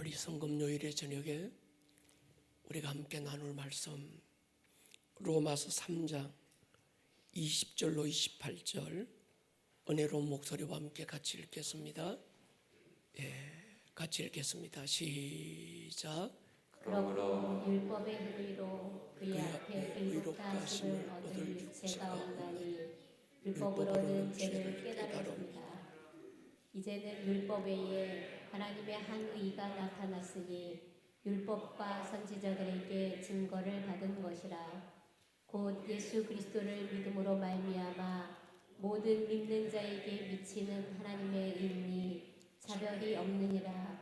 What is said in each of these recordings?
우리 성금요일의 저녁에 우리가 함께 나눌 말씀 로마서 3장 20절로 28절 은혜로운 목소리와 함께 같이 읽겠습니다. 같이 읽겠습니다. 시작. 그러므로 율법의 행위로 그의 앞에 의롭다 하심을 얻을 육체가 없나니 율법으로는 죄를 깨달았습니다. 이제는 율법 외에 하나님의 한 의가 나타났으니 율법과 선지자들에게 증거를 받은 것이라. 곧 예수 그리스도를 믿음으로 말미암아 모든 믿는 자에게 미치는 하나님의 의인이 차별이 없느니라.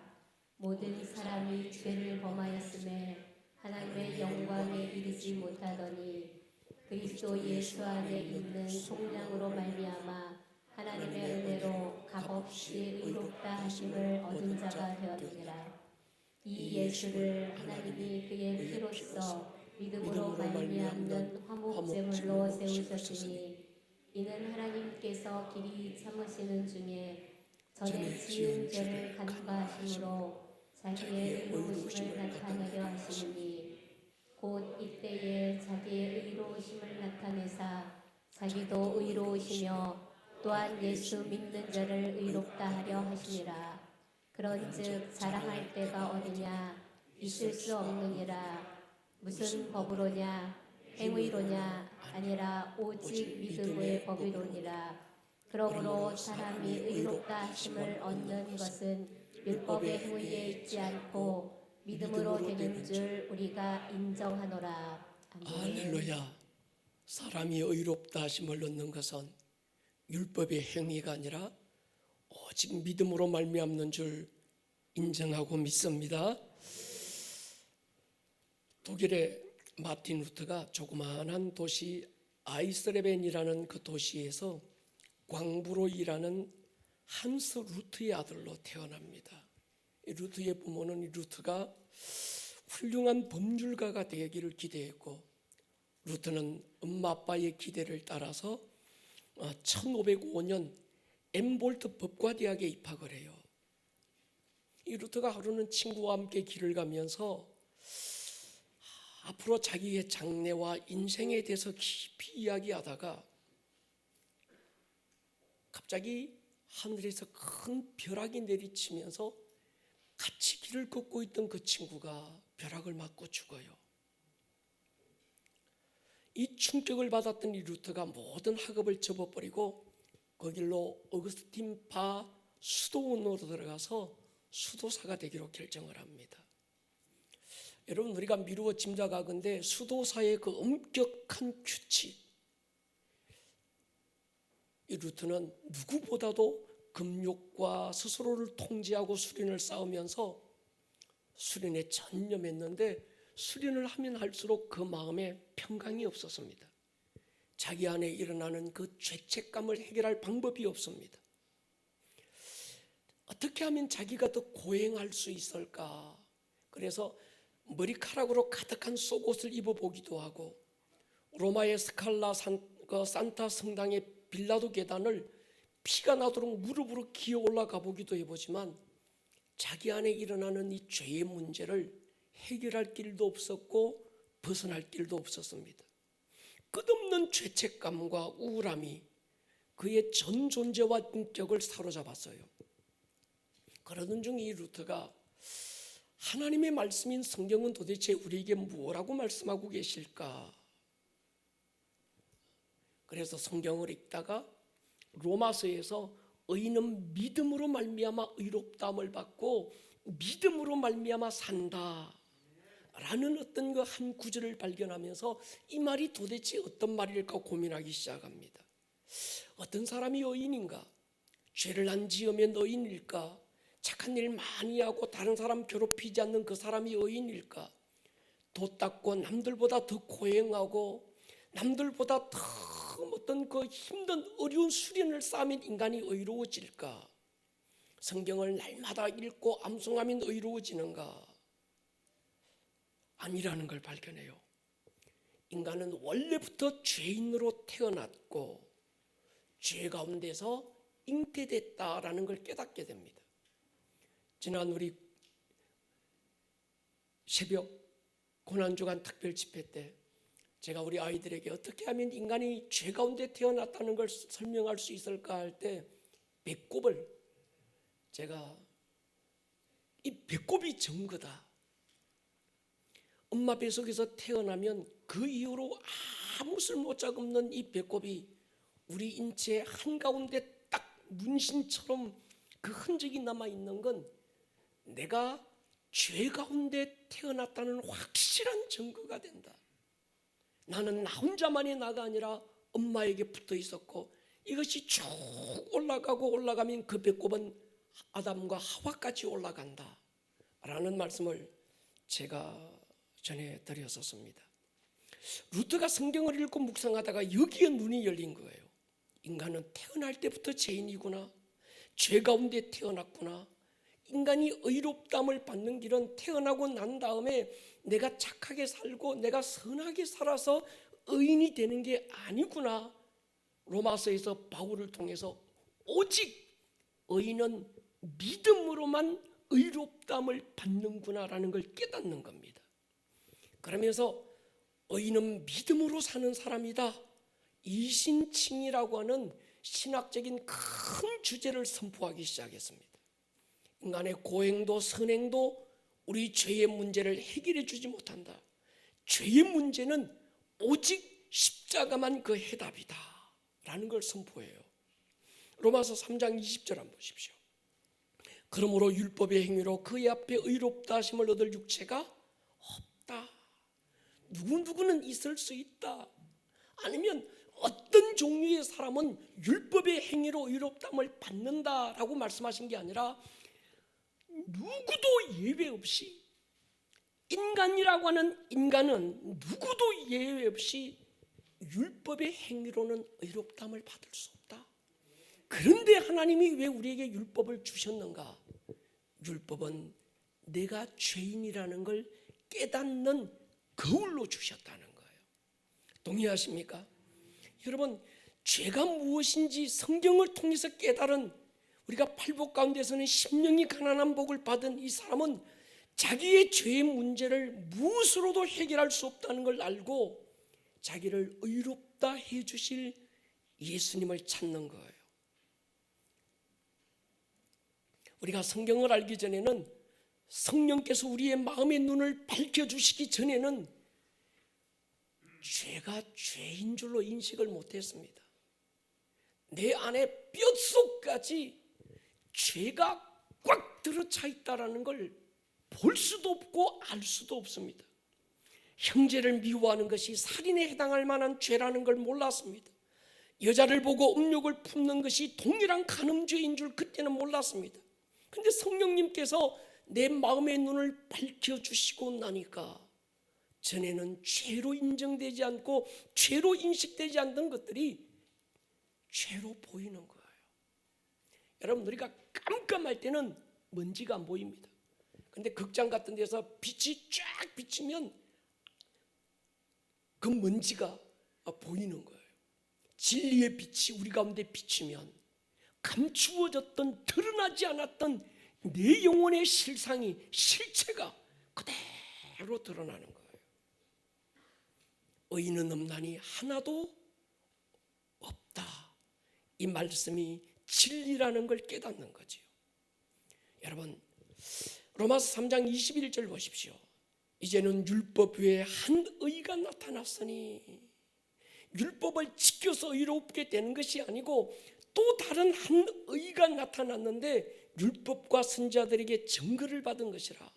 모든 사람이 죄를 범하였음에 하나님의 영광에 이르지 못하더니 그리스도 예수 안에 있는 속량으로 말미암아 하나님의 은혜로 값없이 의롭다 하심을 얻은 자가 되었느니라. 이 예수를 하나님이 그의 피로써 믿음으로 말미암는 화목제물로 세우셨으니 이는 하나님께서 길이 참으시는 중에 전에 지은 죄를 간과하심으로 자기의 의로우심을 나타내려 하시니 곧 이때에 자기의 의로우심을 나타내사 자기도 의로우시며 또한 예수 믿는 자를 의롭다 하려 하시니라. 그런즉 자랑할 때가 어디냐? 있을 수 없느니라. 무슨 법으로냐? 행위로냐? 아니라 오직 믿음의 법이로니라. 그러므로 사람이 의롭다 하심을 얻는 것은 율법의 행위에 있지 않고 믿음으로 되는 줄 우리가 인정하노라. 아멘. 할렐루야. 사람이 의롭다 하심을 얻는 것은 율법의 행위가 아니라 오직 믿음으로 말미암는 줄 인정하고 믿습니다. 독일의 마틴 루터가 조그마한 도시 아이슬레벤이라는 그 도시에서 광부로 일하는 한스 루트의 아들로 태어납니다. 이 루트의 부모는 이 루트가 훌륭한 법률가가 되기를 기대했고, 루트는 엄마 아빠의 기대를 따라서 1505년 엠볼트 법과대학에 입학을 해요. 이 루트가 하루는 친구와 함께 길을 가면서 앞으로 자기의 장래와 인생에 대해서 깊이 이야기하다가 갑자기 하늘에서 큰 벼락이 내리치면서 같이 길을 걷고 있던 그 친구가 벼락을 맞고 죽어요. 이 충격을 받았던 이 루터가 모든 학업을 접어버리고 그 길로 어거스틴 바 수도원으로 들어가서 수도사가 되기로 결정을 합니다. 여러분, 우리가 미루어 짐작하건대 수도사의 그 엄격한 규칙, 이 루터는 누구보다도 금욕과 스스로를 통제하고 수련을 쌓으면서 수련에 전념했는데 수련을 하면 할수록 그 마음에 평강이 없었습니다. 자기 안에 일어나는 그 죄책감을 해결할 방법이 없습니다. 어떻게 하면 자기가 더 고행할 수 있을까? 그래서 머리카락으로 가득한 속옷을 입어보기도 하고 로마의 스칼라 산타 성당의 빌라도 계단을 피가 나도록 무릎으로 기어 올라가 보기도 해보지만 자기 안에 일어나는 이 죄의 문제를 해결할 길도 없었고 벗어날 길도 없었습니다. 끝없는 죄책감과 우울함이 그의 전 존재와 인격을 사로잡았어요. 그러던 중 이 루터가 하나님의 말씀인 성경은 도대체 우리에게 뭐라고 말씀하고 계실까? 그래서 성경을 읽다가 로마서에서 의인은 믿음으로 말미암아 의롭다함을 받고 믿음으로 말미암아 산다 라는 어떤 그 한 구절을 발견하면서 이 말이 도대체 어떤 말일까 고민하기 시작합니다. 어떤 사람이 의인인가? 죄를 안 지으면 의인일까? 착한 일 많이 하고 다른 사람 괴롭히지 않는 그 사람이 의인일까? 도 닦고 남들보다 더 고행하고 남들보다 더 어떤 그 힘든 어려운 수련을 쌓으면 인간이 의로워질까? 성경을 날마다 읽고 암송하면 의로워지는가? 아니라는 걸 발견해요. 인간은 원래부터 죄인으로 태어났고 죄 가운데서 잉태됐다라는 걸 깨닫게 됩니다. 지난 우리 새벽 고난주간 특별 집회 때 제가 우리 아이들에게 어떻게 하면 인간이 죄 가운데 태어났다는 걸 설명할 수 있을까 할 때 배꼽을 제가 이 배꼽이 증거다. 엄마 뱃속에서 태어나면 그 이후로 아무 쓸모짝 없는 이 배꼽이 우리 인체 한가운데 딱 문신처럼 그 흔적이 남아있는 건 내가 죄 가운데 태어났다는 확실한 증거가 된다. 나는 나 혼자만이 나가 아니라 엄마에게 붙어 있었고 이것이 쭉 올라가고 올라가면 그 배꼽은 아담과 하와까지 올라간다 라는 말씀을 제가 전해드렸었습니다. 루터가 성경을 읽고 묵상하다가 여기에 눈이 열린 거예요. 인간은 태어날 때부터 죄인이구나. 죄 가운데 태어났구나. 인간이 의롭다함을 받는 길은 태어나고 난 다음에 내가 착하게 살고 내가 선하게 살아서 의인이 되는 게 아니구나. 로마서에서 바울을 통해서 오직 의인은 믿음으로만 의롭다함을 받는구나라는 걸 깨닫는 겁니다. 그러면서 의인은 믿음으로 사는 사람이다. 이신칭이라고 하는 신학적인 큰 주제를 선포하기 시작했습니다. 인간의 고행도 선행도 우리 죄의 문제를 해결해 주지 못한다. 죄의 문제는 오직 십자가만 그 해답이다 라는 걸 선포해요. 로마서 3장 20절 한번 보십시오. 그러므로 율법의 행위로 그의 앞에 의롭다 하심을 얻을 육체가 없다. 누구는 있을 수 있다. 아니면 어떤 종류의 사람은 율법의 행위로 의롭다함을 받는다라고 말씀하신 게 아니라 누구도 예외 없이 인간이라고 하는 인간은 누구도 예외 없이 율법의 행위로는 의롭다함을 받을 수 없다. 그런데 하나님이 왜 우리에게 율법을 주셨는가? 율법은 내가 죄인이라는 걸 깨닫는 거울로 주셨다는 거예요. 동의하십니까? 여러분, 죄가 무엇인지 성경을 통해서 깨달은 우리가 팔복 가운데서는 심령이 가난한 복을 받은 이 사람은 자기의 죄의 문제를 무엇으로도 해결할 수 없다는 걸 알고 자기를 의롭다 해주실 예수님을 찾는 거예요. 우리가 성경을 알기 전에는 성령께서 우리의 마음의 눈을 밝혀주시기 전에는 죄가 죄인 줄로 인식을 못했습니다. 내 안에 뼛속까지 죄가 꽉 들어차 있다는 걸 볼 수도 없고 알 수도 없습니다. 형제를 미워하는 것이 살인에 해당할 만한 죄라는 걸 몰랐습니다. 여자를 보고 음욕을 품는 것이 동일한 간음죄인 줄 그때는 몰랐습니다. 그런데 성령님께서 내 마음의 눈을 밝혀주시고 나니까 전에는 죄로 인정되지 않고 죄로 인식되지 않던 것들이 죄로 보이는 거예요. 여러분, 우리가 깜깜할 때는 먼지가 안 보입니다. 근데 극장 같은 데서 빛이 쫙 비치면 그 먼지가 보이는 거예요. 진리의 빛이 우리 가운데 비치면 감추어졌던 드러나지 않았던 내 영혼의 실상이 실체가 그대로 드러나는 거예요. 의인은 없나니 하나도 없다. 이 말씀이 진리라는 걸 깨닫는 거지요. 여러분, 로마서 3장 21절 보십시오. 이제는 율법 외에 한 의가 나타났으니 율법을 지켜서 의롭게 되는 것이 아니고 또 다른 한 의가 나타났는데 율법과 선지자들에게 증거를 받은 것이라.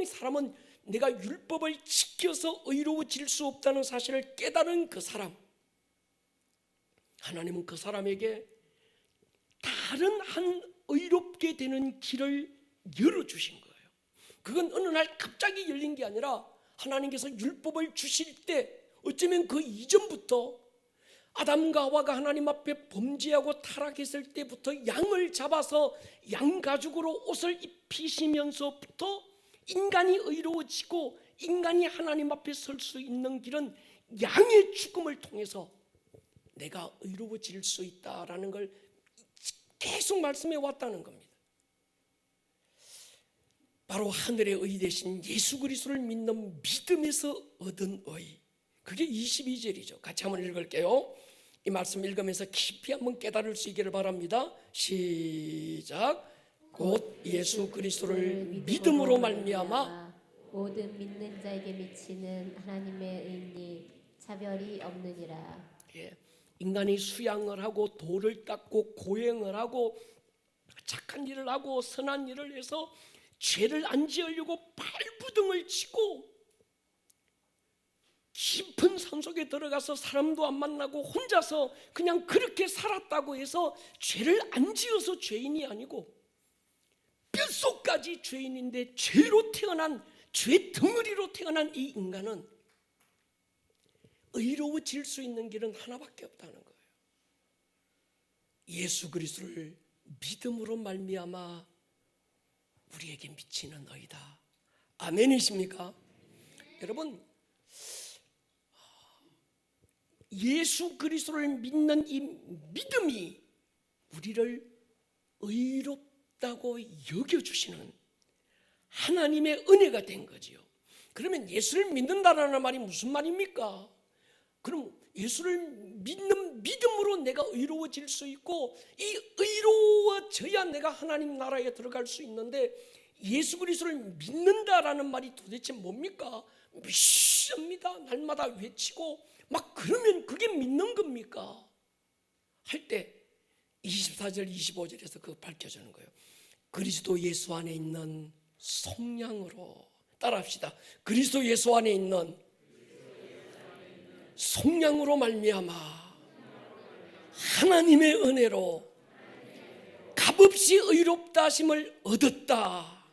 사람은 내가 율법을 지켜서 의로워질 수 없다는 사실을 깨달은 그 사람, 하나님은 그 사람에게 다른 한 의롭게 되는 길을 열어주신 거예요. 그건 어느 날 갑자기 열린 게 아니라 하나님께서 율법을 주실 때 어쩌면 그 이전부터 아담과 하와가 하나님 앞에 범죄하고 타락했을 때부터 양을 잡아서 양 가죽으로 옷을 입히시면서부터 인간이 의로워지고 인간이 하나님 앞에 설 수 있는 길은 양의 죽음을 통해서 내가 의로워질 수 있다라는 걸 계속 말씀해 왔다는 겁니다. 바로 하늘의 의 대신 예수 그리스도를 믿는 믿음에서 얻은 의. 그게 22절이죠. 같이 한번 읽을게요. 이 말씀 읽으면서 깊이 한번 깨달을 수 있기를 바랍니다. 시작. 곧 예수 그리스도를 믿음으로 말미암아 모든 믿는 자에게 미치는 하나님의 의니 차별이 없느니라. 예, 인간이 수양을 하고 돌을 닦고 고행을 하고 착한 일을 하고 선한 일을 해서 죄를 안 지으려고 발부등을 치고 깊은 산속에 들어가서 사람도 안 만나고 혼자서 그냥 그렇게 살았다고 해서 죄를 안 지어서 죄인이 아니고 뼛속까지 죄인인데 죄로 태어난 죄 덩어리로 태어난 이 인간은 의로워질 수 있는 길은 하나밖에 없다는 거예요. 예수 그리스도를 믿음으로 말미암아 우리에게 미치는 의다. 아멘이십니까? 여러분, 예수 그리스도를 믿는 이 믿음이 우리를 의롭다고 여겨주시는 하나님의 은혜가 된 거지요. 그러면 예수를 믿는다라는 말이 무슨 말입니까? 그럼 예수를 믿는 믿음으로 내가 의로워질 수 있고, 이 의로워져야 내가 하나님 나라에 들어갈 수 있는데, 예수 그리스도를 믿는다라는 말이 도대체 뭡니까? 믿습니다 날마다 외치고 막 그러면 그게 믿는 겁니까? 할 때 24절 25절에서 그거 밝혀주는 거예요. 그리스도 예수 안에 있는 속량으로, 따라합시다. 그리스도 예수 안에 있는 속량으로 말미암아 하나님의 은혜로 값없이 의롭다 하심을 얻었다.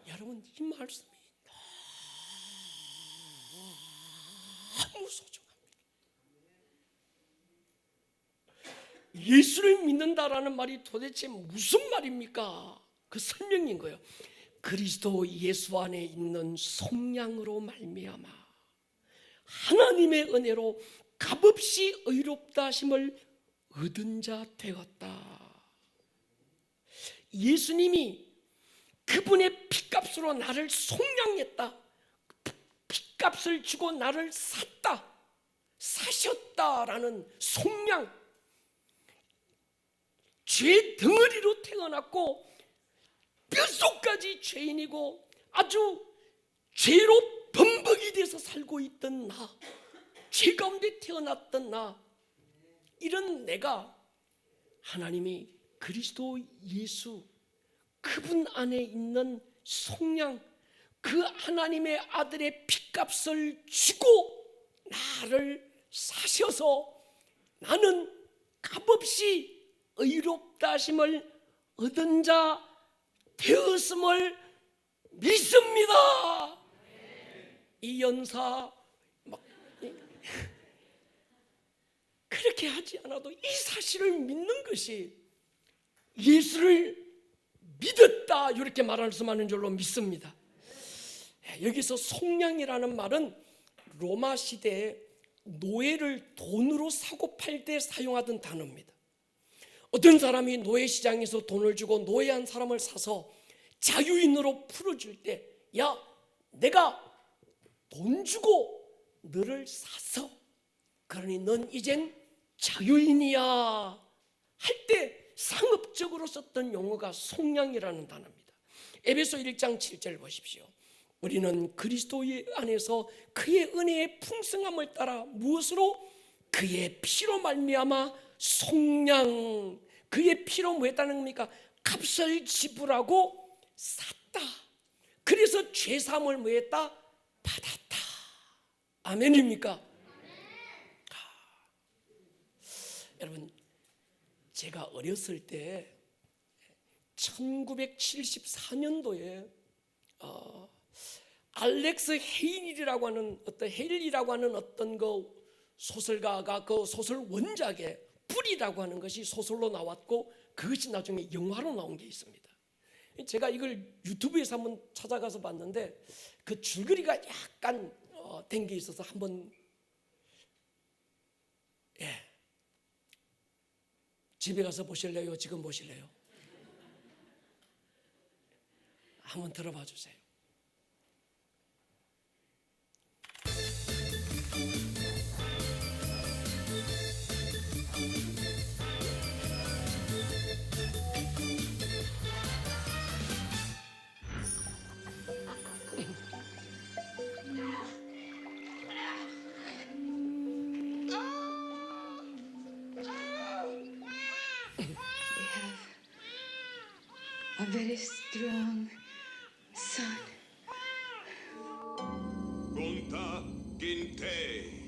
여러분, 이 말씀이 너무 소중합니다. 예수를 믿는다라는 말이 도대체 무슨 말입니까? 그 설명인 거예요. 그리스도 예수 안에 있는 속량으로 말미암아 하나님의 은혜로 값없이 의롭다 하심을 얻은 자 되었다. 예수님이 그분의 피값으로 나를 속량했다. 피값을 주고 나를 샀다. 사셨다라는 속량. 죄 덩어리로 태어났고 뼛속까지 죄인이고 아주 죄로 범벅이 돼서 살고 있던 나, 죄 가운데 태어났던 나, 이런 내가 하나님이 그리스도 예수 그분 안에 있는 속량, 그 하나님의 아들의 피값을 주고 나를 사셔서 나는 값없이 의롭다 하심을 얻은 자 되었음을 믿습니다. 이 연사 막 그렇게 하지 않아도 이 사실을 믿는 것이 예수를 믿었다 이렇게 말씀하는 줄로 믿습니다. 여기서 속량이라는 말은 로마 시대에 노예를 돈으로 사고 팔 때 사용하던 단어입니다. 어떤 사람이 노예시장에서 돈을 주고 노예한 사람을 사서 자유인으로 풀어줄 때, 야, 내가 돈 주고 너를 샀어. 그러니 넌 이젠 자유인이야 할 때 상업적으로 썼던 용어가 속량이라는 단어입니다. 에베소 1장 7절 보십시오. 우리는 그리스도 안에서 그의 은혜의 풍성함을 따라 무엇으로? 그의 피로 말미암아 속량. 그의 피로 뭐 했다는 겁니까? 값을 지불하고 샀다. 그래서 죄사함을 뭐 했다? 받았다. 아멘입니까? 여러분, 제가 어렸을 때 1974년도에 알렉스 헤일이라고 하는 어떤 그 소설가가 그 소설 원작에 불이라고 하는 것이 소설로 나왔고 그것이 나중에 영화로 나온 게 있습니다. 제가 이걸 유튜브에서 한번 찾아가서 봤는데 그 줄거리가 약간 된 게 있어서 한번 집에 가서 보실래요? 지금 보실래요? 한번 들어봐 주세요. A very strong son. Kunta Kinte.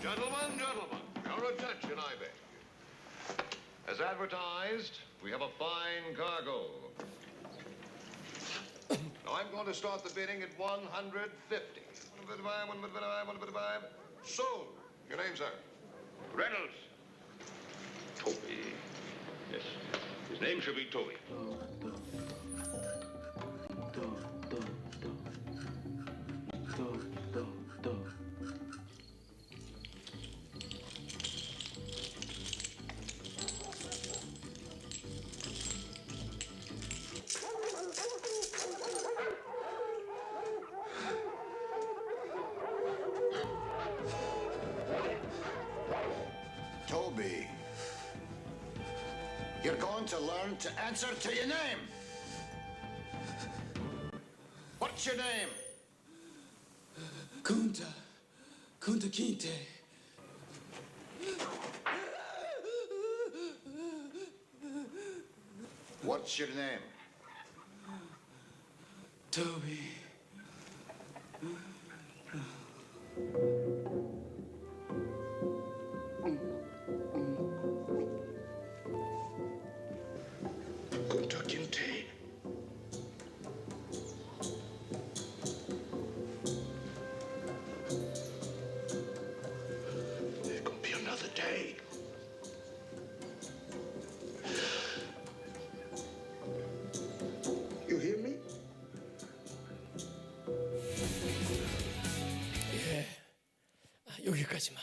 Gentlemen, your attention, I beg. As advertised, we have a fine cargo. Now, I'm going to start the bidding at 150. Sold. Your name, sir? Reynolds. Toby. Yes. His name should be Toby. Toby. You're going to learn to answer to your name. What's your name? Kunta Kinte. What's your name? Toby. Kunta Kinte. There's gonna be another day. You hear me? 여기까지만.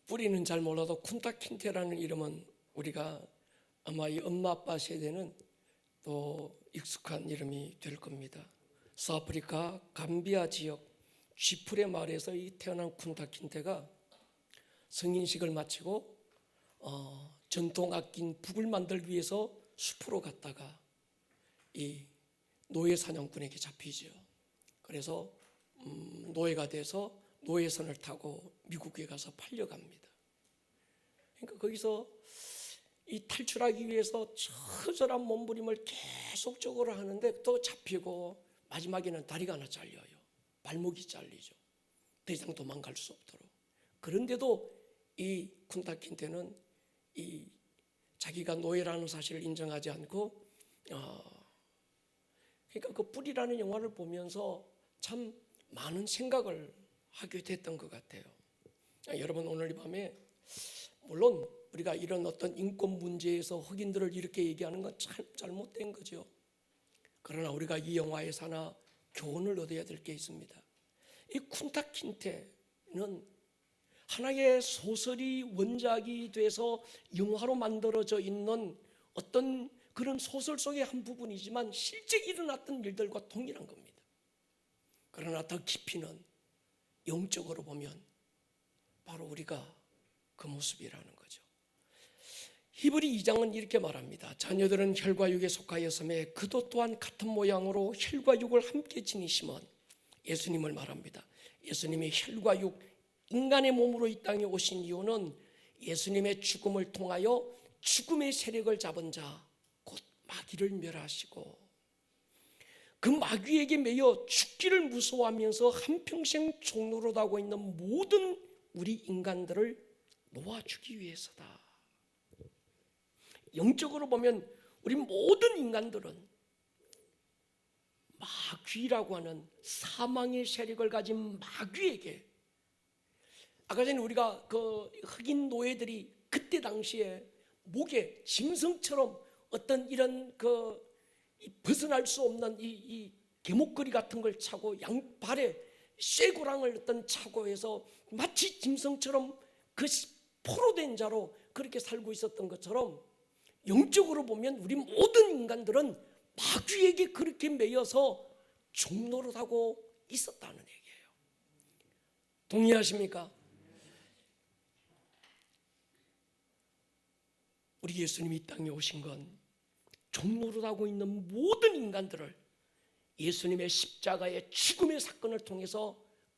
뿌리는 잘 몰라도 쿤타 킨테라는 이름은 우리가 아마 이 엄마 아빠 세대는 또 익숙한 이름이 될 겁니다. 서아프리카 감비아 지역 쥐풀의 마을에서 이 태어난 쿤타 킨테가 성인식을 마치고 전통 악기인 북을 만들기 위해서 숲으로 갔다가 이 노예 사냥꾼에게 잡히죠. 그래서 노예가 돼서 노예선을 타고 미국에 가서 팔려갑니다. 그러니까 거기서 이 탈출하기 위해서 처절한 몸부림을 계속적으로 하는데 또 잡히고 마지막에는 다리가 하나 잘려요. 발목이 잘리죠. 더 이상 도망갈 수 없도록. 그런데도 이 쿤타 킨테는 이 자기가 노예라는 사실을 인정하지 않고 그러니까 그 뿌리라는 영화를 보면서 참 많은 생각을 하게 됐던 것 같아요. 여러분 오늘 이 밤에 물론 우리가 이런 어떤 인권 문제에서 흑인들을 이렇게 얘기하는 건 참 잘못된 거죠. 그러나 우리가 이 영화에서 하나 교훈을 얻어야 될 게 있습니다. 이 쿤타 킨테는 하나의 소설이 원작이 돼서 영화로 만들어져 있는 어떤 그런 소설 속의 한 부분이지만 실제 일어났던 일들과 동일한 겁니다. 그러나 더 깊이는 영적으로 보면 바로 우리가 그 모습이라는 거죠. 히브리 2장은 이렇게 말합니다. 자녀들은 혈과 육에 속하였음에 그도 또한 같은 모양으로 혈과 육을 함께 지니심은 예수님을 말합니다. 예수님이 혈과 육, 인간의 몸으로 이 땅에 오신 이유는 예수님의 죽음을 통하여 죽음의 세력을 잡은 자, 곧 마귀를 멸하시고 그 마귀에게 매여 죽기를 무서워하면서 한평생 종노릇하고 있는 모든 우리 인간들을 놓아주기 위해서다. 영적으로 보면 우리 모든 인간들은 마귀라고 하는 사망의 세력을 가진 마귀에게, 아까 전에 우리가 그 흑인 노예들이 그때 당시에 목에 짐승처럼 어떤 이런 그 벗어날 수 없는 이 개목걸이 같은 걸 차고 양발에 쇠고랑을 어떤 차고 해서 마치 짐승처럼 그 포로된 자로 그렇게 살고 있었던 것처럼 영적으로 보면 우리 모든 인간들은 마귀에게 그렇게 매여서 종노릇하고 있었다는 얘기예요. 동의하십니까? 우리 예수님이 이 땅에 오신 건 종노릇하고 있는 모든 인간들을 예수님의 십자가의 죽음의 사건을 통해서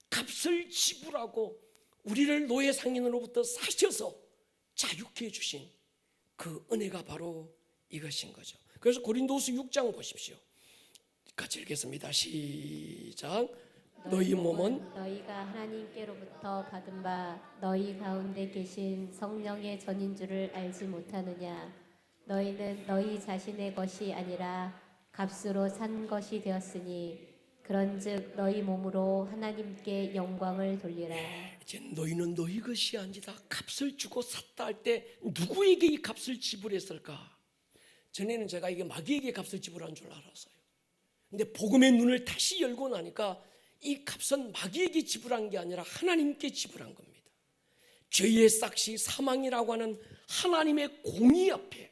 값을 지불하고 우리를 노예 상인으로부터 사셔서 자유케 해주신 그 은혜가 바로 이것인 거죠. 그래서 고린도서 6장 보십시오. 같이 읽겠습니다. 시작. 너희 몸은 너희가 하나님께로부터 받은 바 너희 가운데 계신 성령의 전인 줄을 알지 못하느냐. 너희는 너희 자신의 것이 아니라 값으로 산 것이 되었으니 그런즉 너희 몸으로 하나님께 영광을 돌리라. 이제 너희는 너희 것이 아니다. 값을 주고 샀다 할 때 누구에게 이 값을 지불했을까? 전에는 제가 이게 마귀에게 값을 지불한 줄 알았어요. 근데 복음의 눈을 다시 열고 나니까 이 값은 마귀에게 지불한 게 아니라 하나님께 지불한 겁니다. 죄의 싹시 사망이라고 하는 하나님의 공의 앞에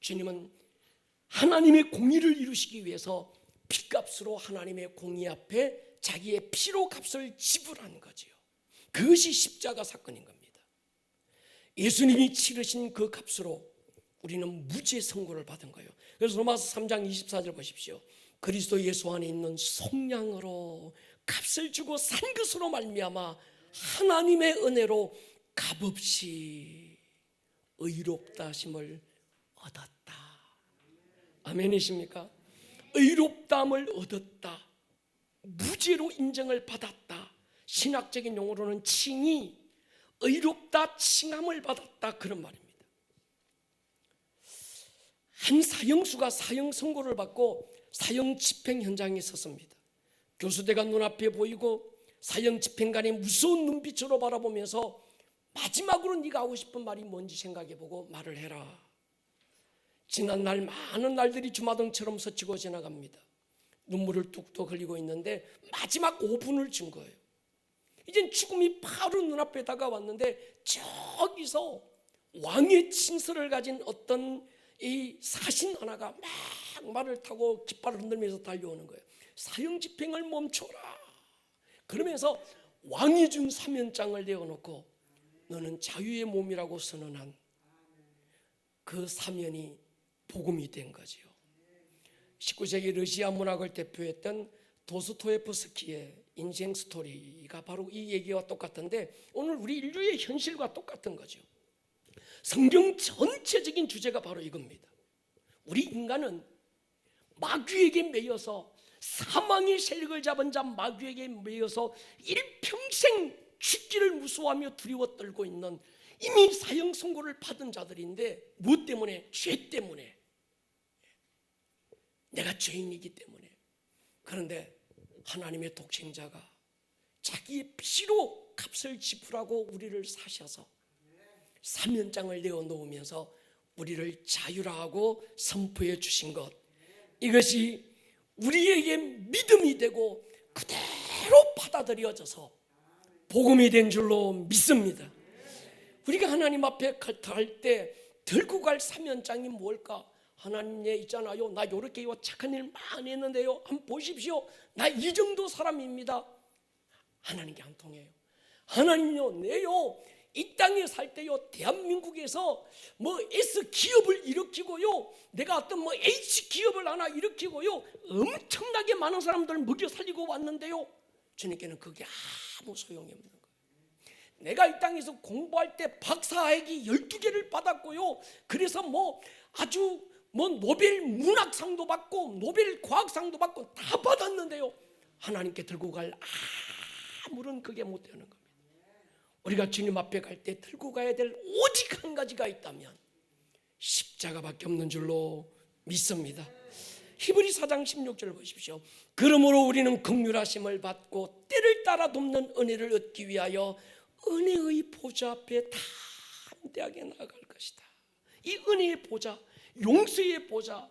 주님은 하나님의 공의를 이루시기 위해서 피값으로 하나님의 공의 앞에 자기의 피로 값을 지불한 거지요. 그것이 십자가 사건인 겁니다. 예수님이 치르신 그 값으로 우리는 무죄 선고를 받은 거예요. 그래서 로마서 3장 24절 보십시오. 그리스도 예수 안에 있는 속량으로 값을 주고 산 것으로 말미암아 하나님의 은혜로 값없이 의롭다 하심을 얻었다. 아멘이십니까? 의롭다함을 얻었다. 무죄로 인정을 받았다. 신학적인 용어로는 칭의, 의롭다, 칭함을 받았다, 그런 말입니다. 한 사형수가 사형 선고를 받고 사형 집행 현장에 섰습니다. 교수대가 눈앞에 보이고 사형 집행관이 무서운 눈빛으로 바라보면서 마지막으로 네가 하고 싶은 말이 뭔지 생각해보고 말을 해라. 지난 날 많은 날들이 주마등처럼 스치고 지나갑니다. 눈물을 뚝뚝 흘리고 있는데 마지막 5분을 준 거예요. 이젠 죽음이 바로 눈앞에 다가왔는데 저기서 왕의 칭서를 가진 어떤 이 사신 하나가 막 말을 타고 깃발을 흔들면서 달려오는 거예요. 사형 집행을 멈춰라. 그러면서 왕이 준 사면장을 내어놓고 너는 자유의 몸이라고 선언한 그 사면이 복음이 된 거지요. 19세기 러시아 문학을 대표했던 도스토예프스키의 인생 스토리가 바로 이 얘기와 똑같은데 오늘 우리 인류의 현실과 똑같은 거죠. 성경 전체적인 주제가 바로 이겁니다. 우리 인간은 마귀에게 매여서 사망의 세력을 잡은 자 마귀에게 매여서 일평생 죽기를 무서워하며 두려워 떨고 있는 이미 사형 선고를 받은 자들인데 무엇 때문에? 죄 때문에. 내가 죄인이기 때문에. 그런데 하나님의 독생자가 자기의 피로 값을 지불하고 우리를 사셔서 사면장을 내어놓으면서 우리를 자유라하고 선포해 주신 것, 이것이 우리에게 믿음이 되고 그대로 받아들여져서 복음이 된 줄로 믿습니다. 우리가 하나님 앞에 갈 때 들고 갈 사면장이 뭘까? 하나님 있잖아요. 나 이렇게 착한 일 많이 했는데요. 한번 보십시오. 나 이 정도 사람입니다. 하나님께 안 통해요. 하나님요, 내요 이 땅에 살 때요, 대한민국에서 뭐 S 기업을 일으키고요, 내가 어떤 뭐 H 기업을 하나 일으키고요, 엄청나게 많은 사람들을 먹여 살리고 왔는데요, 주님께는 그게 아무 소용이 없는 거예요. 내가 이 땅에서 공부할 때 박사학위 12개를 받았고요, 그래서 뭐 아주 뭐 노벨 문학상도 받고 노벨 과학상도 받고 다 받았는데요, 하나님께 들고 갈 아무런 그게 못 되는 겁니다. 우리가 주님 앞에 갈 때 들고 가야 될 오직 한 가지가 있다면 십자가밖에 없는 줄로 믿습니다. 히브리 4장 16절 보십시오. 그러므로 우리는 긍휼하심을 받고 때를 따라 돕는 은혜를 얻기 위하여 은혜의 보좌 앞에 담대하게 나아갈 것이다. 이 은혜의 보좌, 용서의 보좌,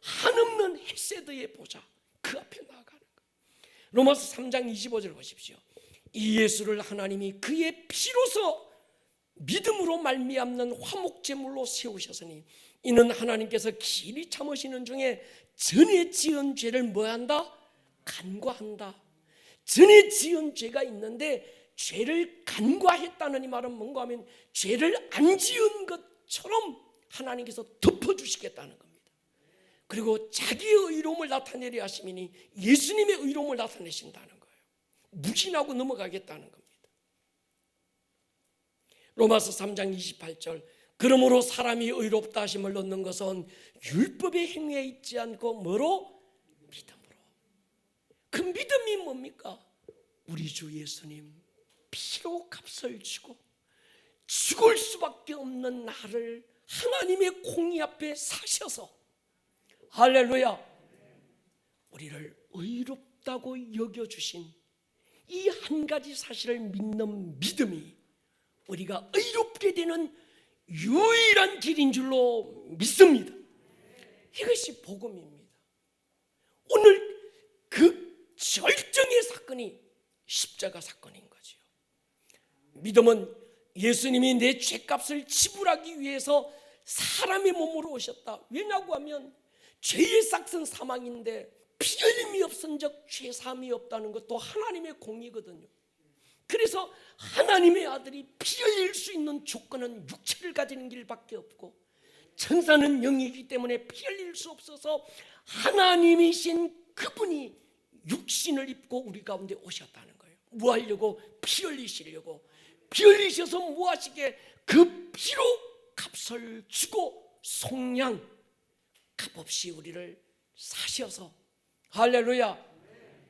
한없는 헤세드의 보좌, 그 앞에 나아가는 거예요. 로마서 3장 25절 보십시오. 이 예수를 하나님이 그의 피로서 믿음으로 말미암는 화목제물로 세우셨으니 이는 하나님께서 길이 참으시는 중에 전에 지은 죄를 뭐한다? 간과한다. 전에 지은 죄가 있는데 죄를 간과했다는 이 말은 뭔가 하면 죄를 안 지은 것처럼 하나님께서 덮어주시겠다는 겁니다. 그리고 자기의 의로움을 나타내려 하시니 예수님의 의로움을 나타내신다는 거예요. 무신하고 넘어가겠다는 겁니다. 로마서 3장 28절 그러므로 사람이 의롭다 하심을 얻는 것은 율법의 행위에 있지 않고 뭐로? 믿음으로. 그 믿음이 뭡니까? 우리 주 예수님 피로 값을 주고 죽을 수밖에 없는 나를 하나님의 공의 앞에 사셔서 할렐루야, 우리를 의롭다고 여겨주신 이 한 가지 사실을 믿는 믿음이 우리가 의롭게 되는 유일한 길인 줄로 믿습니다. 이것이 복음입니다. 오늘 그 절정의 사건이 십자가 사건인 거죠. 믿음은 예수님이 내 죄값을 지불하기 위해서 사람의 몸으로 오셨다. 왜냐고 하면 죄의 삭은 사망인데 피 흘림이 없은즉 죄 사함이 없다는 것도 하나님의 공의거든요. 그래서 하나님의 아들이 피 흘릴 수 있는 조건은 육체를 가지는 길밖에 없고 천사는 영이기 때문에 피 흘릴 수 없어서 하나님이신 그분이 육신을 입고 우리 가운데 오셨다는 거예요. 뭐 하려고? 피 흘리시려고. 피 흘리셔서 뭐 하시게? 그 피로 값을 주고 속량 값없이 우리를 사셔서 할렐루야,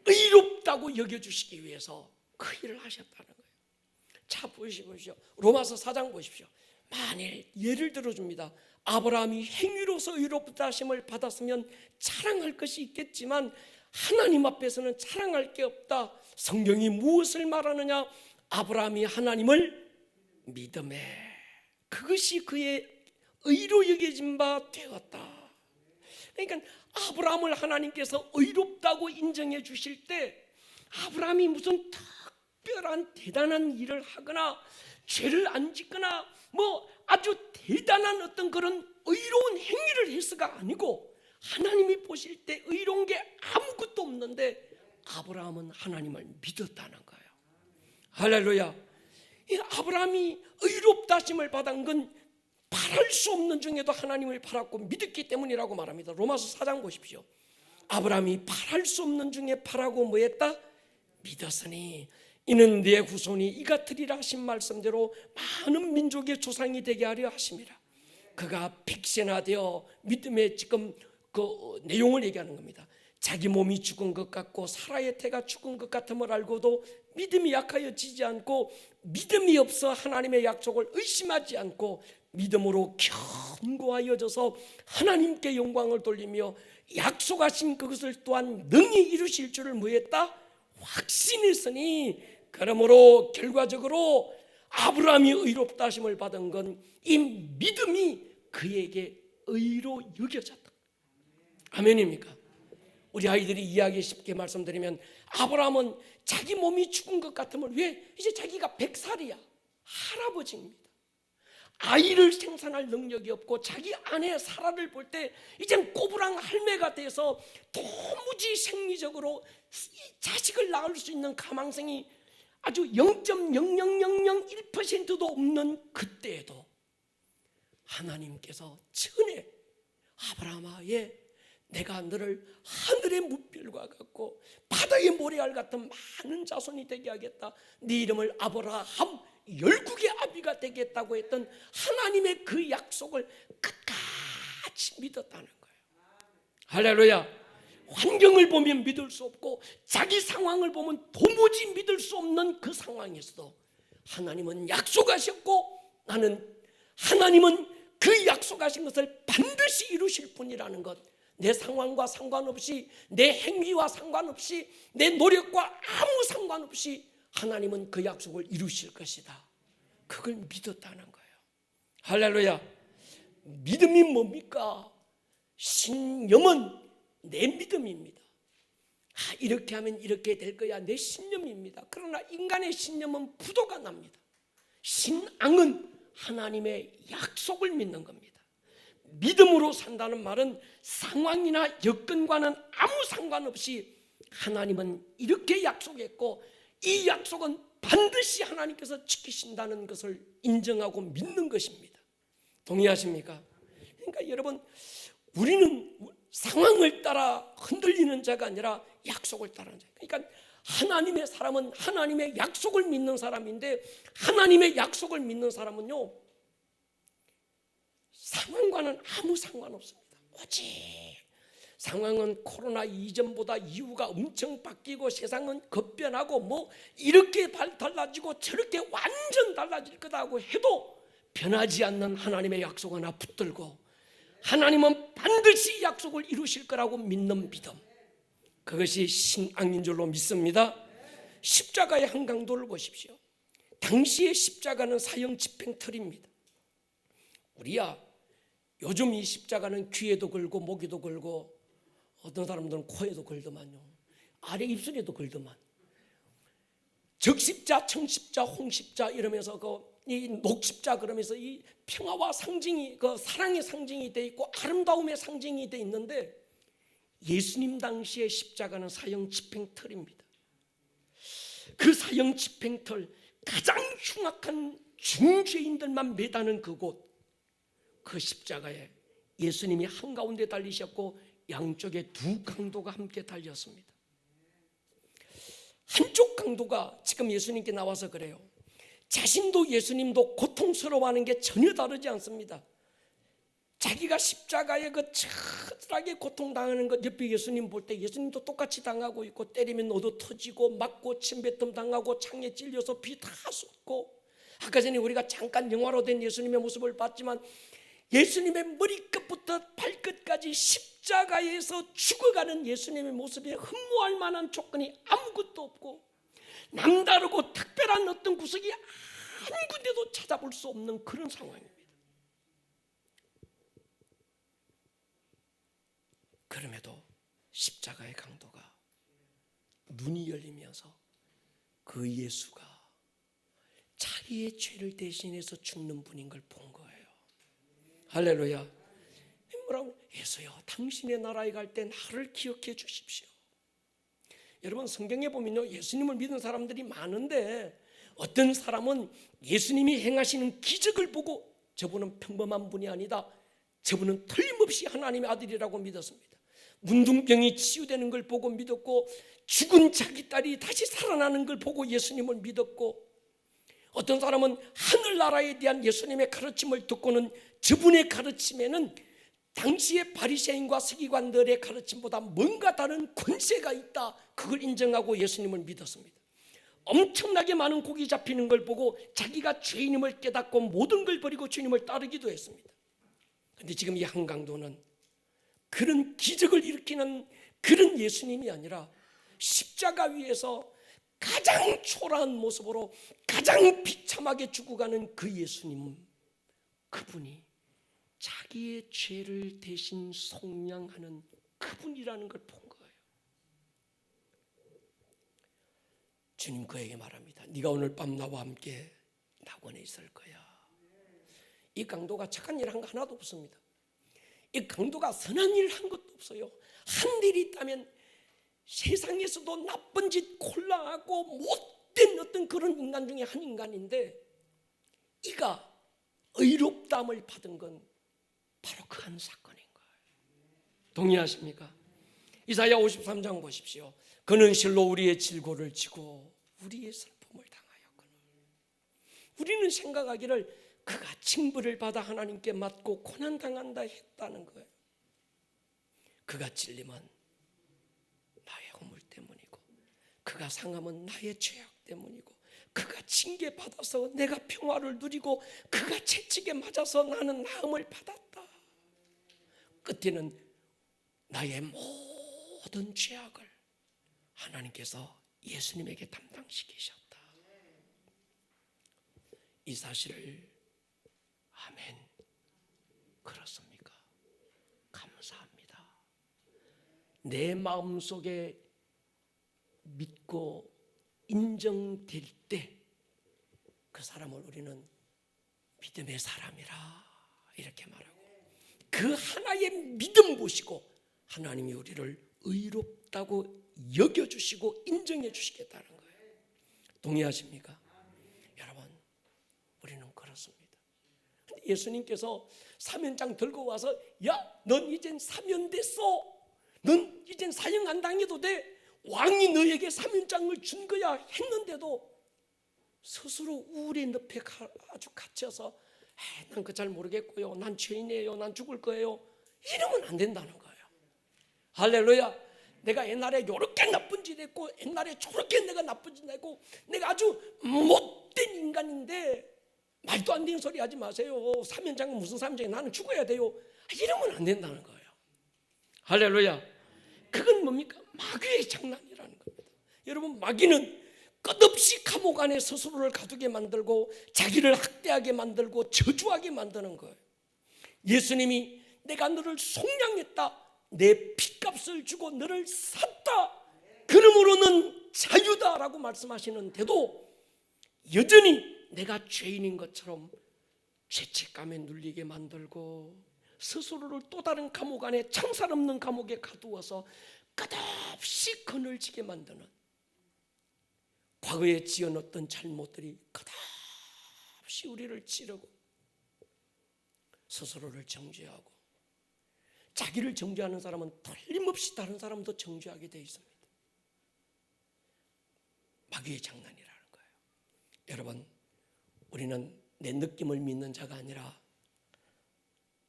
의롭다고 여겨주시기 위해서 그 일을 하셨다는 거예요. 자 보십시오. 로마서 4장 보십시오. 만일 예를 들어줍니다. 아브라함이 행위로서 의롭다 하심을 받았으면 자랑할 것이 있겠지만 하나님 앞에서는 자랑할 게 없다. 성경이 무엇을 말하느냐? 아브라함이 하나님을 믿음에 그것이 그의 의로 여겨진 바 되었다. 그러니까 아브라함을 하나님께서 의롭다고 인정해 주실 때 아브라함이 무슨 특별한 대단한 일을 하거나 죄를 안 짓거나 뭐 아주 대단한 어떤 그런 의로운 행위를 해서가 아니고 하나님이 보실 때 의로운 게 아무것도 없는데 아브라함은 하나님을 믿었다는 거예요. 할렐루야. 이 아브라함이 의롭다 하심을 받은 건 바랄 수 없는 중에도 하나님을 바랐고 믿었기 때문이라고 말합니다. 로마서 4장 보십시오. 아브라함이 바랄 수 없는 중에 바라고 뭐했다? 믿었으니 이는 내 후손이 이같으리라 하신 말씀대로 많은 민족의 조상이 되게 하려 하심이라. 그가 백세나되어 믿음의 지금 그 내용을 얘기하는 겁니다. 자기 몸이 죽은 것 같고 사라의 태가 죽은 것 같음을 알고도 믿음이 약하여 지지 않고 믿음이 없어 하나님의 약속을 의심하지 않고 믿음으로 견고하여져서 하나님께 영광을 돌리며 약속하신 그것을 또한 능히 이루실 줄을 뭐했다? 확신했으니 그러므로 결과적으로 아브라함이 의롭다 하심을 받은 건 이 믿음이 그에게 의로 여겨졌다. 아멘입니까? 우리 아이들이 이야기 쉽게 말씀드리면 아브라함은 자기 몸이 죽은 것 같으면 왜? 이제 자기가 100살이야. 할아버지입니다. 아이를 생산할 능력이 없고 자기 아내 사라를 볼 때 이젠 꼬부랑 할매가 돼서 도무지 생리적으로 자식을 낳을 수 있는 가망성이 아주 0.0001% 1%도 없는 그때에도 하나님께서 전에 아브라함아, 내가 너를 하늘의 무별과 같고 바다의 모래알 같은 많은 자손이 되게 하겠다. 네 이름을 아브라함, 열국의 아비가 되겠다고 했던 하나님의 그 약속을 끝까지 믿었다는 거예요. 할렐루야. 환경을 보면 믿을 수 없고 자기 상황을 보면 도무지 믿을 수 없는 그 상황에서도 하나님은 약속하셨고 나는 하나님은 그 약속하신 것을 반드시 이루실 분이라는 것, 내 상황과 상관없이, 내 행위와 상관없이, 내 노력과 아무 상관없이 하나님은 그 약속을 이루실 것이다. 그걸 믿었다는 거예요. 할렐루야. 믿음이 뭡니까? 신념은 내 믿음입니다. 이렇게 하면 이렇게 될 거야, 내 신념입니다. 그러나 인간의 신념은 부도가 납니다. 신앙은 하나님의 약속을 믿는 겁니다. 믿음으로 산다는 말은 상황이나 여건과는 아무 상관없이 하나님은 이렇게 약속했고 이 약속은 반드시 하나님께서 지키신다는 것을 인정하고 믿는 것입니다. 동의하십니까? 그러니까 여러분, 우리는 상황을 따라 흔들리는 자가 아니라 약속을 따르는 자. 그러니까 하나님의 사람은 하나님의 약속을 믿는 사람인데, 하나님의 약속을 믿는 사람은요, 상황과는 아무 상관없습니다. 오직 상황은 코로나 이전보다 이후가 엄청 바뀌고 세상은 급변하고 이렇게 달라지고 저렇게 완전 달라질 거다고 해도 변하지 않는 하나님의 약속 하나 붙들고 하나님은 반드시 약속을 이루실 거라고 믿는 믿음, 그것이 신앙인 줄로 믿습니다. 십자가의 한강도를 보십시오. 당시의 십자가는 사형 집행틀입니다. 우리야 요즘 이 십자가는 귀에도 걸고 목에도 걸고 어떤 사람들은 코에도 걸더만요, 아래 입술에도 걸더만. 적십자, 청십자, 홍십자 이러면서 이 녹십자 그러면서 이 평화와 상징이, 그 사랑의 상징이 돼 있고 아름다움의 상징이 돼 있는데, 예수님 당시의 십자가는 사형 집행틀입니다. 그 사형 집행틀, 가장 흉악한 중죄인들만 매다는 그곳, 그 십자가에 예수님이 한가운데 달리셨고 양쪽에 두 강도가 함께 달렸습니다. 한쪽 강도가 지금 예수님께 나와서 그래요. 자신도 예수님도 고통스러워하는 게 전혀 다르지 않습니다. 자기가 십자가에 그 처절하게 고통당하는 것 옆에 예수님 볼 때 예수님도 똑같이 당하고 있고, 때리면 너도 터지고 맞고 침뱉음 당하고 창에 찔려서 피 다 쏟고, 아까 전에 우리가 잠깐 영화로 된 예수님의 모습을 봤지만 예수님의 머리끝부터 발끝까지 십자가에서 죽어가는 예수님의 모습에 흠모할 만한 조건이 아무것도 없고 남다르고 특별한 어떤 구석이 한 군데도 찾아볼 수 없는 그런 상황입니다. 그럼에도 십자가의 강도가 눈이 열리면서 그 예수가 자기의 죄를 대신해서 죽는 분인 걸 본 거예요. 할렐루야. 뭐라고? 예수여, 당신의 나라에 갈 때 나를 기억해 주십시오. 여러분, 성경에 보면요, 예수님을 믿는 사람들이 많은데 어떤 사람은 예수님이 행하시는 기적을 보고 저분은 평범한 분이 아니다, 저분은 틀림없이 하나님의 아들이라고 믿었습니다. 문둥병이 치유되는 걸 보고 믿었고, 죽은 자기 딸이 다시 살아나는 걸 보고 예수님을 믿었고, 어떤 사람은 하늘나라에 대한 예수님의 가르침을 듣고는 저분의 가르침에는 당시의 바리새인과 서기관들의 가르침보다 뭔가 다른 권세가 있다, 그걸 인정하고 예수님을 믿었습니다. 엄청나게 많은 고기 잡히는 걸 보고 자기가 죄인임을 깨닫고 모든 걸 버리고 주님을 따르기도 했습니다. 그런데 지금 이 한강도는 그런 기적을 일으키는 그런 예수님이 아니라 십자가 위에서 가장 초라한 모습으로 가장 비참하게 죽어가는 그 예수님, 그분이 자기의 죄를 대신 속량하는 그분이라는 걸 본 거예요. 주님 그에게 말합니다. 네가 오늘 밤 나와 함께 낙원에 있을 거야. 이 강도가 착한 일 한 거 하나도 없습니다. 이 강도가 선한 일 한 것도 없어요. 한 일이 있다면 세상에서도 나쁜 짓 콜라하고 못된 어떤 그런 인간 중에 한 인간인데, 이가 의롭다함을 받은 건 바로 그 한 사건인 거예요. 동의하십니까? 이사야 53장 보십시오. 그는 실로 우리의 질고를 지고 우리의 슬픔을 당하였거늘. 우리는 생각하기를 그가 징벌을 받아 하나님께 맞고 고난당한다 했다는 거예요. 그가 찔림은 나의 허물 때문이고, 그가 상함은 나의 죄악 때문이고, 그가 징계받아서 내가 평화를 누리고, 그가 채찍에 맞아서 나는 나음을 받았다. 끝에는 나의 모든 죄악을 하나님께서 예수님에게 담당시키셨다. 이 사실을 아멘 그렇습니까? 감사합니다. 내 마음속에 믿고 인정될 때 그 사람을 우리는 믿음의 사람이라 이렇게 말하고, 그 하나의 믿음 보시고 하나님이 우리를 의롭다고 여겨주시고 인정해 주시겠다는 거예요. 동의하십니까? 여러분, 우리는 그렇습니다. 예수님께서 사면장 들고 와서 야, 넌 이젠 사면됐어. 넌 이젠 사형 안 당해도 돼. 왕이 너에게 사면장을 준 거야 했는데도 스스로 우울의 늪에 아주 갇혀서 난 그 잘 모르겠고요, 난 죄인이에요, 난 죽을 거예요, 이러면 안 된다는 거예요. 할렐루야. 내가 옛날에 요렇게 나쁜 짓 했고, 옛날에 저렇게 내가 나쁜 짓 했고, 내가 아주 못된 인간인데 말도 안 되는 소리 하지 마세요. 사면장은 무슨 사면장이, 나는 죽어야 돼요, 이러면 안 된다는 거예요. 할렐루야. 그건 뭡니까? 마귀의 장난이라는 겁니다. 여러분, 마귀는 끝없이 감옥 안에 스스로를 가두게 만들고 자기를 학대하게 만들고 저주하게 만드는 거예요. 예수님이 내가 너를 속량했다, 내 핏값을 주고 너를 샀다, 그러므로는 자유다라고 말씀하시는데도 여전히 내가 죄인인 것처럼 죄책감에 눌리게 만들고 스스로를 또 다른 감옥 안에, 창살 없는 감옥에 가두어서 끝없이 그늘지게 만드는, 과거에 지어놓던 잘못들이 끝없이 우리를 찌르고 스스로를 정죄하고, 자기를 정죄하는 사람은 틀림없이 다른 사람도 정죄하게 되어 있습니다. 마귀의 장난이라는 거예요. 여러분, 우리는 내 느낌을 믿는 자가 아니라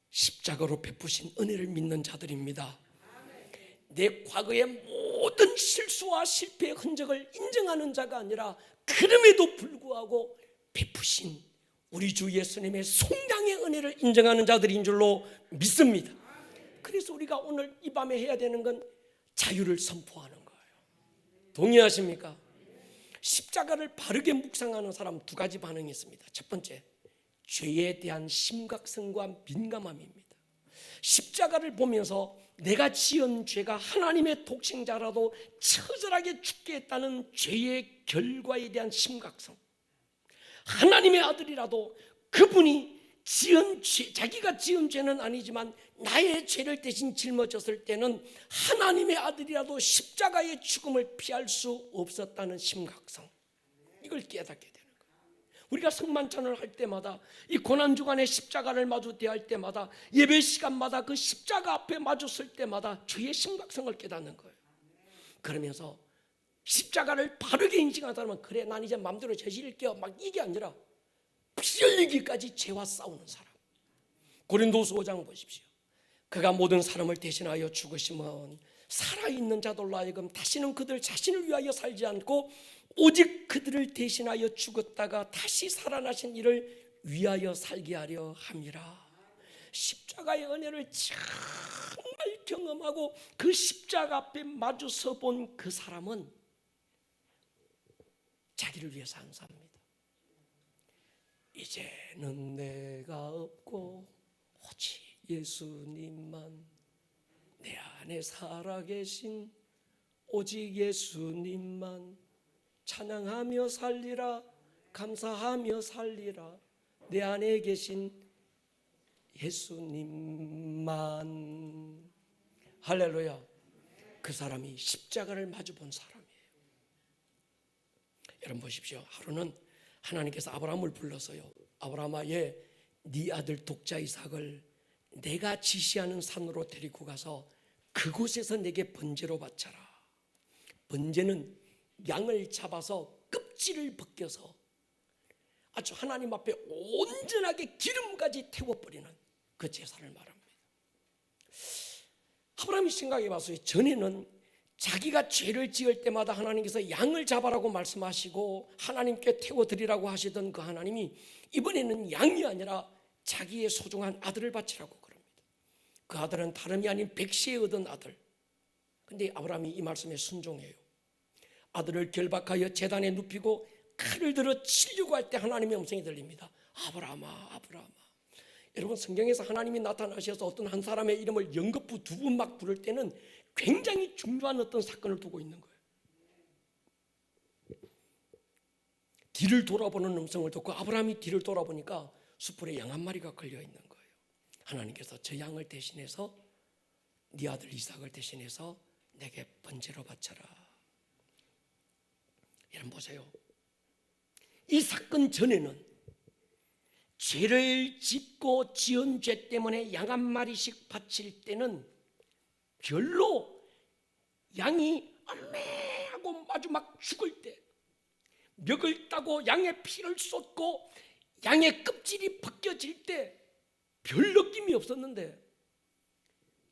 십자가로 베푸신 은혜를 믿는 자들입니다. 내 과거의 모든 실수와 실패의 흔적을 인정하는 자가 아니라 그럼에도 불구하고 베푸신 우리 주 예수님의 속량의 은혜를 인정하는 자들인 줄로 믿습니다. 그래서 우리가 오늘 이 밤에 해야 되는 건 자유를 선포하는 거예요. 동의하십니까? 십자가를 바르게 묵상하는 사람 두 가지 반응이 있습니다. 첫 번째, 죄에 대한 심각성과 민감함입니다. 십자가를 보면서 내가 지은 죄가 하나님의 독생자라도 처절하게 죽게 했다는 죄의 결과에 대한 심각성, 하나님의 아들이라도 그분이 지은 죄, 자기가 지은 죄는 아니지만 나의 죄를 대신 짊어졌을 때는 하나님의 아들이라도 십자가의 죽음을 피할 수 없었다는 심각성, 이걸 깨닫게 되는 거예요. 우리가 성만찬을 할 때마다, 이 고난주간에 십자가를 마주 대할 때마다, 예배 시간마다 그 십자가 앞에 마주 설 때마다 죄의 심각성을 깨닫는 거예요. 그러면서 십자가를 바르게 인식하는 사람은, 그래 난 이제 마음대로 죄 지을게요, 막 이게 아니라 피 흘리기까지 죄와 싸우는 사람. 고린도서 5장 보십시오. 그가 모든 사람을 대신하여 죽으심은 살아있는 자들로 하여금 다시는 그들 자신을 위하여 살지 않고 오직 그들을 대신하여 죽었다가 다시 살아나신 이를 위하여 살게 하려 함이라. 십자가의 은혜를 정말 경험하고 그 십자가 앞에 마주 서본 그 사람은 자기를 위해서 안 삽니다. 이제는 내가 없고 오직 예수님만, 내 안에 살아계신 오직 예수님만 찬양하며 살리라, 감사하며 살리라, 내 안에 계신 예수님만. 할렐루야. 그 사람이 십자가를 마주 본 사람이에요. 여러분 보십시오. 하루는 하나님께서 아브라함을 불러서요, 아브라함아, 네 아들 독자 이삭을 내가 지시하는 산으로 데리고 가서 그곳에서 내게 번제로 바쳐라. 번제는 양을 잡아서 껍질을 벗겨서 아주 하나님 앞에 온전하게 기름까지 태워버리는 그 제사를 말합니다. 아브라함이 생각해 봤어요. 전에는 자기가 죄를 지을 때마다 하나님께서 양을 잡아라고 말씀하시고 하나님께 태워드리라고 하시던 그 하나님이 이번에는 양이 아니라 자기의 소중한 아들을 바치라고 그럽니다. 그 아들은 다름이 아닌 백시에 얻은 아들. 근데 아브라함이 이 말씀에 순종해요. 아들을 결박하여 제단에 눕히고 칼을 들어 치려고 할 때 하나님의 음성이 들립니다. 아브라함아, 아브라함아. 여러분, 성경에서 하나님이 나타나셔서 어떤 한 사람의 이름을 연거푸 두 번 막 부를 때는 굉장히 중요한 어떤 사건을 두고 있는 거예요. 뒤를 돌아보는 음성을 듣고 아브라함이 뒤를 돌아보니까 숯불에 양 한 마리가 걸려 있는 거예요. 하나님께서 저 양을 대신해서 네 아들 이삭을 대신해서 내게 번제로 바쳐라. 여러분 보세요. 이 사건 전에는 죄를 짓고 지은 죄 때문에 양 한 마리씩 바칠 때는 별로 양이 엄매하고 아주 막 죽을 때 멱을 따고 양의 피를 쏟고 양의 껍질이 벗겨질 때 별 느낌이 없었는데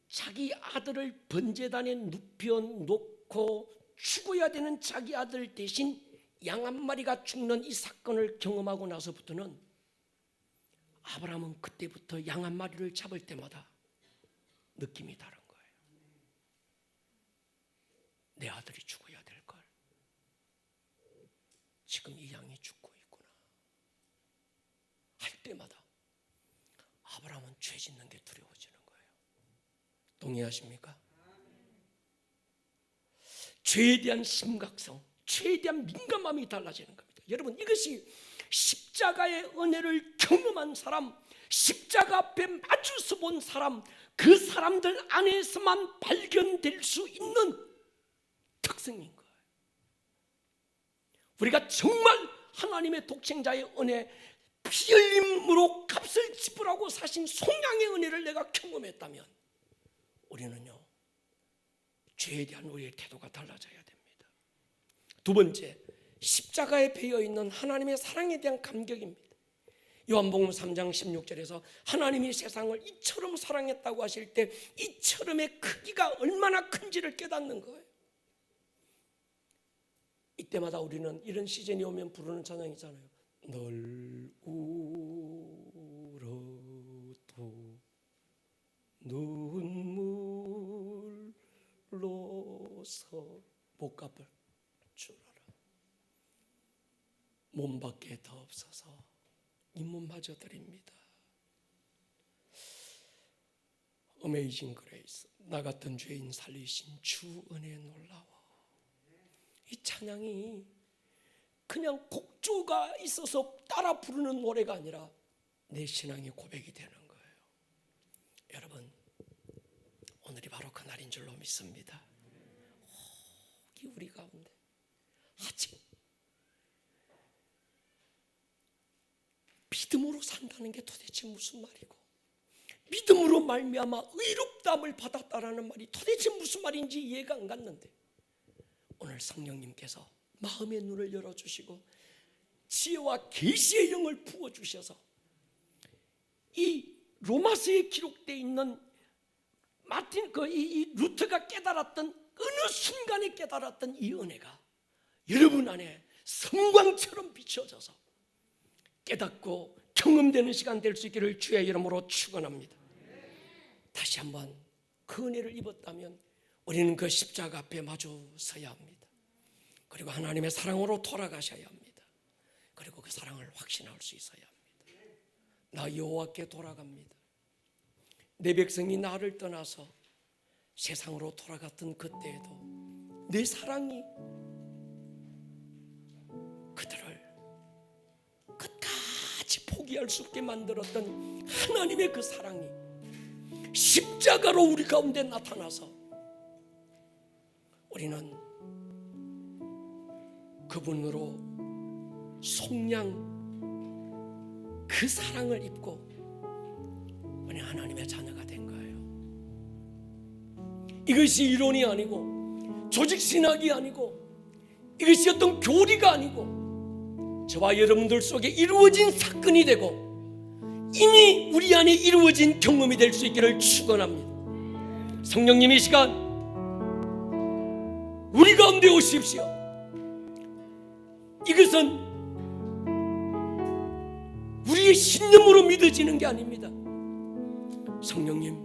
자기 아들을 번제단에 눕혀놓고 죽어야 되는 자기 아들 대신 양 한 마리가 죽는 이 사건을 경험하고 나서부터는 아브라함은 그때부터 양 한 마리를 잡을 때마다 느낌이 다른 거예요. 내 아들이 죽어야 될 걸. 지금 이 양이 죽고 있구나. 할 때마다 아브라함은 죄 짓는 게 두려워지는 거예요. 동의하십니까? 죄에 대한 심각성, 죄에 대한 민감함이 달라지는 겁니다. 여러분, 이것이 십자가의 은혜를 경험한 사람, 십자가 앞에 마주서 본 사람, 그 사람들 안에서만 발견될 수 있는 특성인 거예요. 우리가 정말 하나님의 독생자의 은혜, 피 흘림으로 값을 지불하고 사신 속량의 은혜를 내가 경험했다면 우리는요, 죄에 대한 우리의 태도가 달라져야 됩니다. 두 번째, 십자가에 배어있는 하나님의 사랑에 대한 감격입니다. 요한복음 3장 16절에서 하나님이 세상을 이처럼 사랑했다고 하실 때 이처럼의 크기가 얼마나 큰지를 깨닫는 거예요. 이때마다 우리는 이런 시즌이 오면 부르는 찬양이잖아요. 널 울어도 눈물로서 못 갚을 줄 알아. 몸밖에 더 없어서 이 몸마저 드립니다. 어메이징 그레이스, 나 같은 죄인 살리신 주 은혜 놀라워. 이 찬양이 그냥 곡조가 있어서 따라 부르는 노래가 아니라 내 신앙의 고백이 되는 거예요. 여러분, 오늘이 바로 그날인 줄로 믿습니다. 혹이 우리 가운데 아직 믿음으로 산다는 게 도대체 무슨 말이고, 믿음으로 말미암아 의롭다함을 받았다라는 말이 도대체 무슨 말인지 이해가 안 갔는데, 오늘 성령님께서 마음의 눈을 열어주시고 지혜와 계시의 영을 부어주셔서 이 로마서에 기록되어 있는 이 루터가 깨달았던, 어느 순간에 깨달았던 이 은혜가 여러분 안에 성광처럼 비춰져서 깨닫고 경험되는 시간 될 수 있기를 주의 이름으로 축원합니다. 다시 한번 그 은혜를 입었다면 우리는 그 십자가 앞에 마주 서야 합니다. 그리고 하나님의 사랑으로 돌아가셔야 합니다. 그리고 그 사랑을 확신할 수 있어야 합니다. 나 여호와께 돌아갑니다. 내 백성이 나를 떠나서 세상으로 돌아갔던 그때에도 내 사랑이 그들을 끝까지 포기할 수 없게 만들었던 하나님의 그 사랑이 십자가로 우리 가운데 나타나서 우리는 그분으로 속량 그 사랑을 입고 우리 하나님의 자녀가 된 거예요. 이것이 이론이 아니고 조직 신학이 아니고 이것이 어떤 교리가 아니고 저와 여러분들 속에 이루어진 사건이 되고 이미 우리 안에 이루어진 경험이 될 수 있기를 축원합니다. 성령님 이 시간 우리 가운데 오십시오. 이것은 우리의 신념으로 믿어지는 게 아닙니다. 성령님,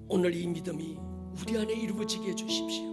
오늘 이 믿음이 우리 안에 이루어지게 해주십시오.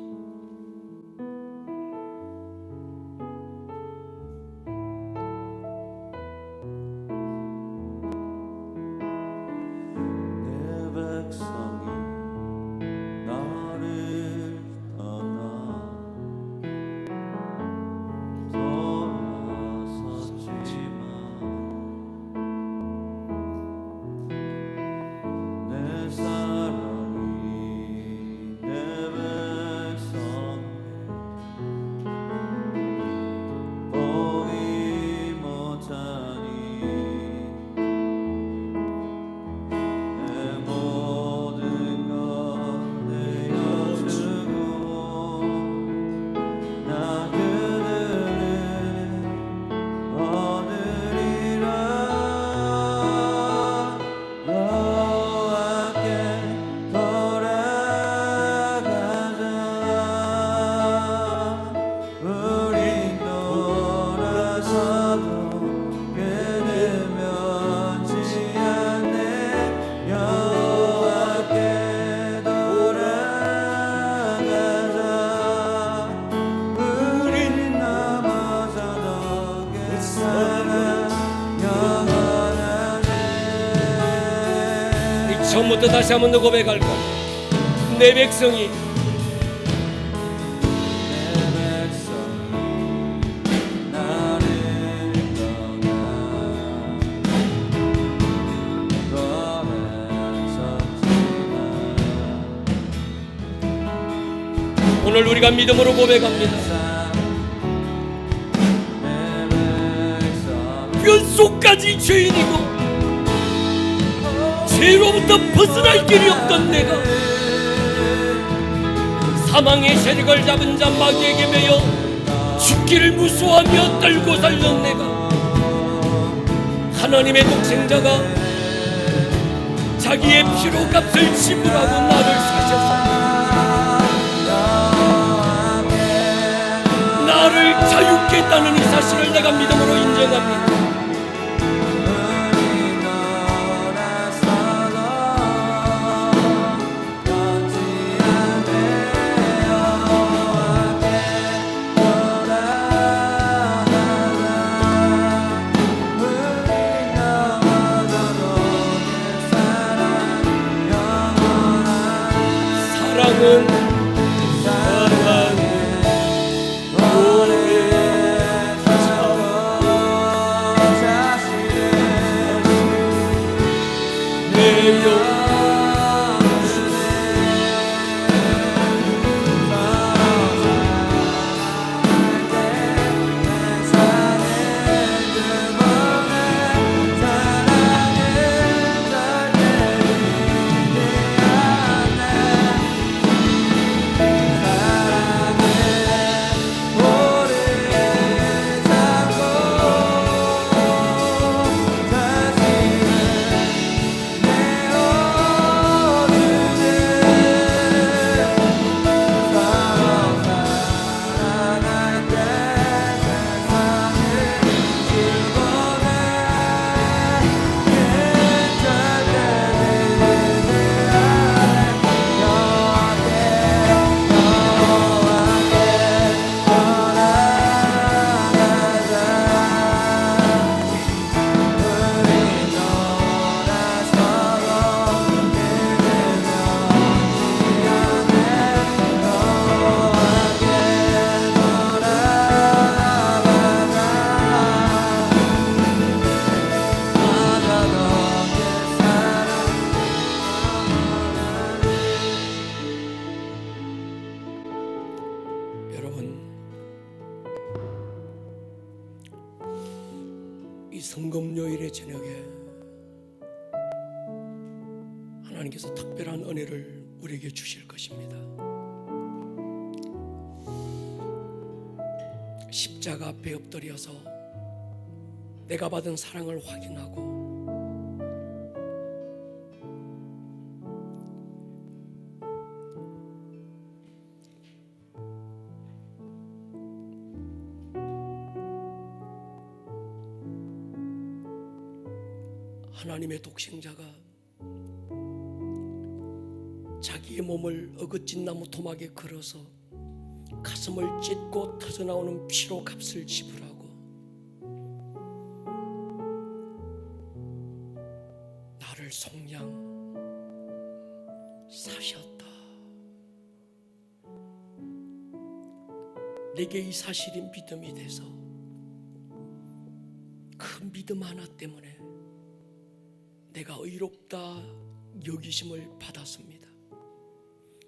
처음부터 다시 한 번 더 고백할까? 내 백성이 오늘 우리가 믿음으로 고백합니다. 뼛속까지 죄인이고 죄로부터 벗어날 길이 없던 내가 사망의 세력을 잡은 자 마귀에게 매여 죽기를 무서워하며 떨고 살던 내가 하나님의 독생자가 자기의 피로 값을 지불하고 나를 사셨습니다. 나를 자유케 했다는 이 사실을 내가 믿음으로 인정합니다. 성금요일의 저녁에 하나님께서 특별한 은혜를 우리에게 주실 것입니다. 십자가 앞에 엎드려서 내가 받은 사랑을 확인하고 하나님의 독생자가 자기의 몸을 어긋진 나무 토막에 걸어서 가슴을 찢고 터져나오는 피로 값을 지불하고 나를 속량 사셨다. 내게 이 사실이 믿음이 돼서 그 믿음 하나 때문에 내가 의롭다 여기심을 받았습니다.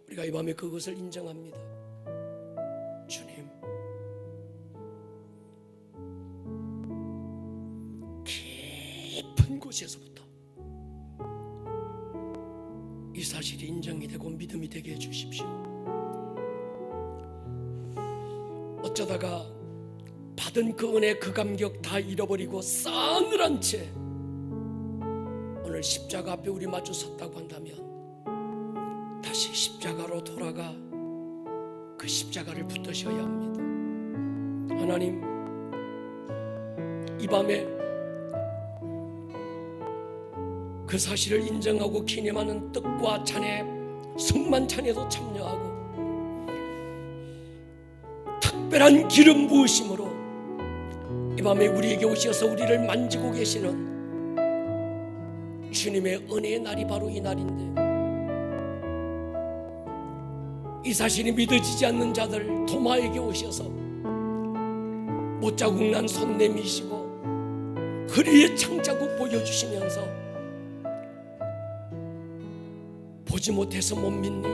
우리가 이 밤에 그것을 인정합니다. 주님, 깊은 곳에서부터 이 사실이 인정이 되고 믿음이 되게 해주십시오. 어쩌다가 받은 그 은혜 그 감격 다 잃어버리고 싸늘한 채 오늘 십자가 앞에 우리 마주 섰다고 한다면 다시 십자가로 돌아가 그 십자가를 붙드셔야 합니다. 하나님, 이 밤에 그 사실을 인정하고 기념하는 뜻과 찬양, 성만찬에도 참여하고 특별한 기름 부으심으로 이 밤에 우리에게 오셔서 우리를 만지고 계시는 주님의 은혜의 날이 바로 이 날인데, 이 사실이 믿어지지 않는 자들 도마에게 오셔서 못자국 난 손 내미시고 허리에 창자국 보여주시면서 보지 못해서 못 믿니?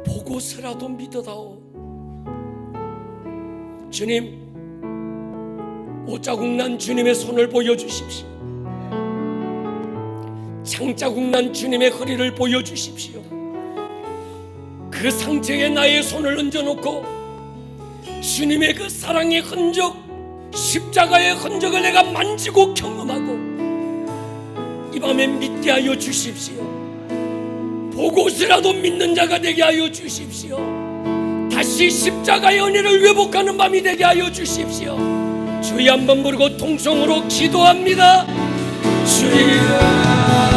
보고서라도 믿어다오. 주님, 못자국 난 주님의 손을 보여주십시오. 창자국 난 주님의 허리를 보여주십시오. 그 상처에 나의 손을 얹어놓고 주님의 그 사랑의 흔적, 십자가의 흔적을 내가 만지고 경험하고 이 밤에 믿게 하여 주십시오. 보고서라도 믿는 자가 되게 하여 주십시오. 다시 십자가의 은혜를 회복하는 밤이 되게 하여 주십시오. 주여 한번 부르고 통성으로 기도합니다. 주여